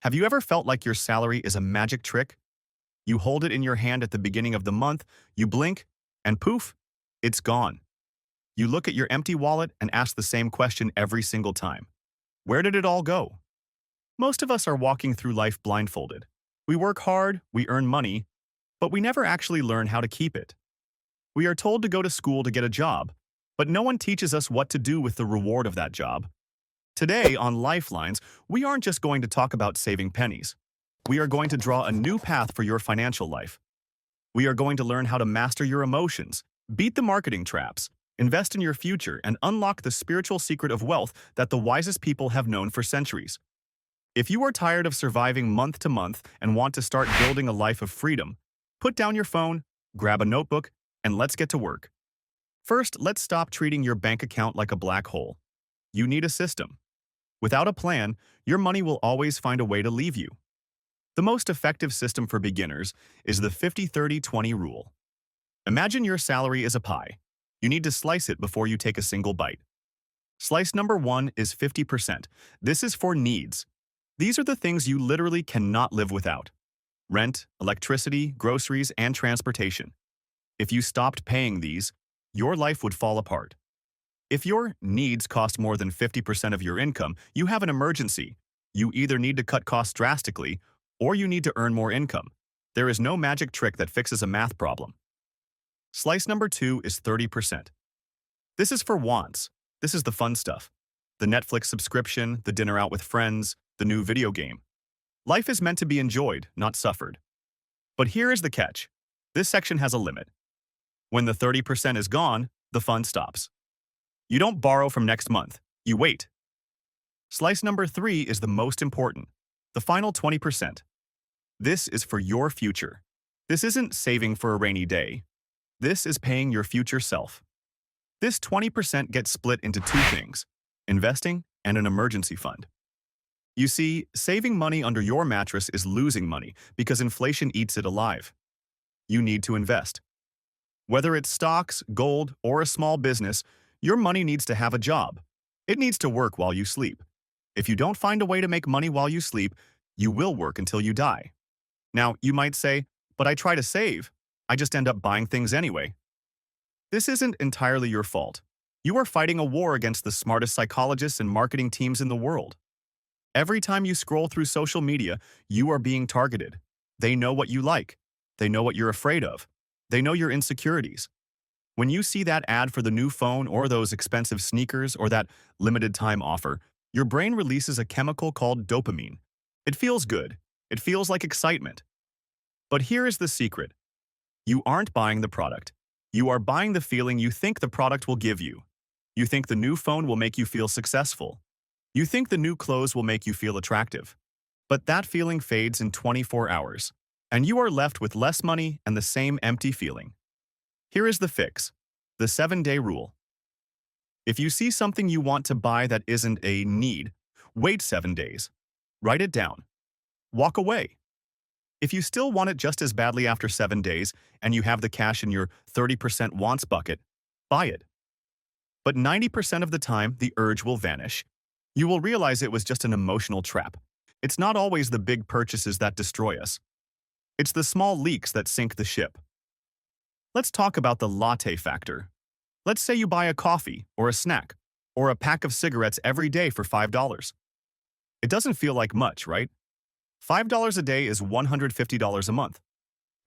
Have you ever felt like your salary is a magic trick? You hold it in your hand at the beginning of the month, you blink, and poof, it's gone. You look at your empty wallet and ask the same question every single time. Where did it all go? Most of us are walking through life blindfolded. We work hard, we earn money, but we never actually learn how to keep it. We are told to go to school to get a job, but no one teaches us what to do with the reward of that job. Today on Lifelines, we aren't just going to talk about saving pennies. We are going to draw a new path for your financial life. We are going to learn how to master your emotions, beat the marketing traps, invest in your future, and unlock the spiritual secret of wealth that the wisest people have known for centuries. If you are tired of surviving month to month and want to start building a life of freedom, put down your phone, grab a notebook, and let's get to work. First, let's stop treating your bank account like a black hole. You need a system. Without a plan, your money will always find a way to leave you. The most effective system for beginners is the 50-30-20 rule. Imagine your salary is a pie. You need to slice it before you take a single bite. Slice number 1 is 50%. This is for needs. These are the things you literally cannot live without: rent, electricity, groceries, and transportation. If you stopped paying these, your life would fall apart. If your needs cost more than 50% of your income, you have an emergency. You either need to cut costs drastically, or you need to earn more income. There is no magic trick that fixes a math problem. Slice number 2 is 30%. This is for wants. This is the fun stuff. The Netflix subscription, the dinner out with friends, the new video game. Life is meant to be enjoyed, not suffered. But here is the catch. This section has a limit. When the 30% is gone, the fun stops. You don't borrow from next month. You wait. Slice number 3 is the most important. The final 20%. This is for your future. This isn't saving for a rainy day. This is paying your future self. This 20% gets split into two things: investing and an emergency fund. You see, saving money under your mattress is losing money because inflation eats it alive. You need to invest. Whether it's stocks, gold, or a small business, your money needs to have a job. It needs to work while you sleep. If you don't find a way to make money while you sleep, you will work until you die. Now, you might say, but I try to save. I just end up buying things anyway. This isn't entirely your fault. You are fighting a war against the smartest psychologists and marketing teams in the world. Every time you scroll through social media, you are being targeted. They know what you like. They know what you're afraid of. They know your insecurities. When you see that ad for the new phone or those expensive sneakers or that limited time offer, your brain releases a chemical called dopamine. It feels good. It feels like excitement. But here is the secret. You aren't buying the product. You are buying the feeling you think the product will give you. You think the new phone will make you feel successful. You think the new clothes will make you feel attractive. But that feeling fades in 24 hours, and you are left with less money and the same empty feeling. Here is the fix: the 7-day rule. If you see something you want to buy that isn't a need, wait 7 days. Write it down. Walk away. If you still want it just as badly after 7 days and you have the cash in your 30% wants bucket, buy it. But 90% of the time, the urge will vanish. You will realize it was just an emotional trap. It's not always the big purchases that destroy us. It's the small leaks that sink the ship. Let's talk about the latte factor. Let's say you buy a coffee or a snack or a pack of cigarettes every day for $5. It doesn't feel like much, right? $5 a day is $150 a month.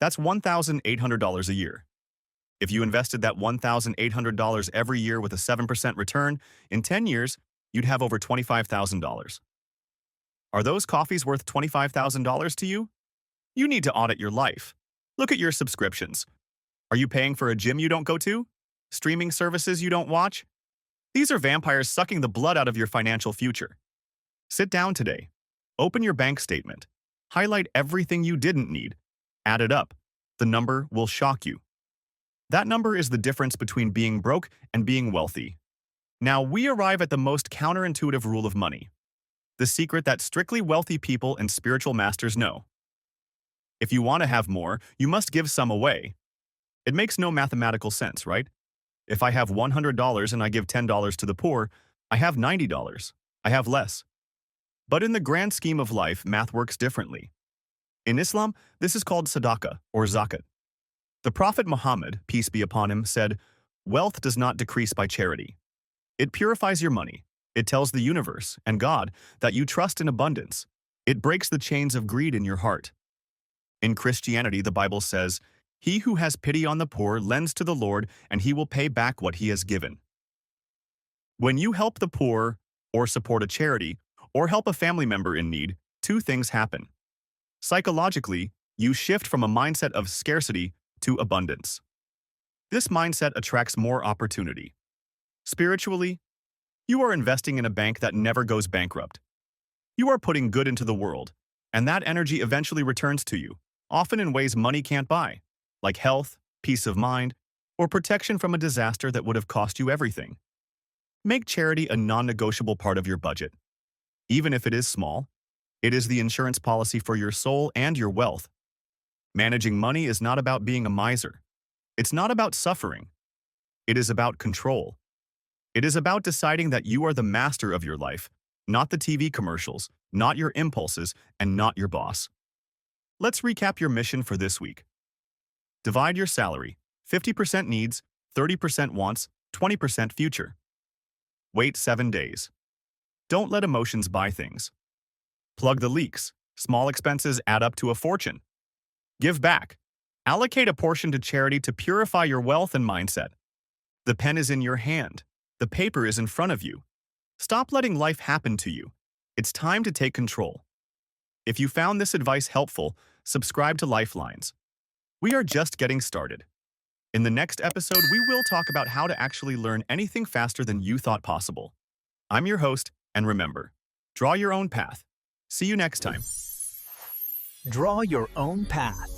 That's $1,800 a year. If you invested that $1,800 every year with a 7% return, in 10 years, you'd have over $25,000. Are those coffees worth $25,000 to you? You need to audit your life. Look at your subscriptions. Are you paying for a gym you don't go to? Streaming services you don't watch? These are vampires sucking the blood out of your financial future. Sit down today. Open your bank statement. Highlight everything you didn't need. Add it up. The number will shock you. That number is the difference between being broke and being wealthy. Now we arrive at the most counterintuitive rule of money. The secret that strictly wealthy people and spiritual masters know. If you want to have more, you must give some away. It makes no mathematical sense, right? If I have $100 and I give $10 to the poor, I have $90. I have less. But in the grand scheme of life, math works differently. In Islam, this is called sadaqah or zakat. The Prophet Muhammad, peace be upon him, said, "Wealth does not decrease by charity. It purifies your money. It tells the universe and God that you trust in abundance. It breaks the chains of greed in your heart." In Christianity, the Bible says, "He who has pity on the poor lends to the Lord, and he will pay back what he has given." When you help the poor, or support a charity, or help a family member in need, two things happen. Psychologically, you shift from a mindset of scarcity to abundance. This mindset attracts more opportunity. Spiritually, you are investing in a bank that never goes bankrupt. You are putting good into the world, and that energy eventually returns to you, often in ways money can't buy, like health, peace of mind, or protection from a disaster that would have cost you everything. Make charity a non-negotiable part of your budget. Even if it is small, it is the insurance policy for your soul and your wealth. Managing money is not about being a miser. It's not about suffering. It is about control. It is about deciding that you are the master of your life, not the TV commercials, not your impulses, and not your boss. Let's recap your mission for this week. Divide your salary: 50% needs, 30% wants, 20% future. Wait 7 days. Don't let emotions buy things. Plug the leaks. Small expenses add up to a fortune. Give back. Allocate a portion to charity to purify your wealth and mindset. The pen is in your hand. The paper is in front of you. Stop letting life happen to you. It's time to take control. If you found this advice helpful, subscribe to Lifelines. We are just getting started. In the next episode, we will talk about how to actually learn anything faster than you thought possible. I'm your host, and remember, draw your own path. See you next time. Draw your own path.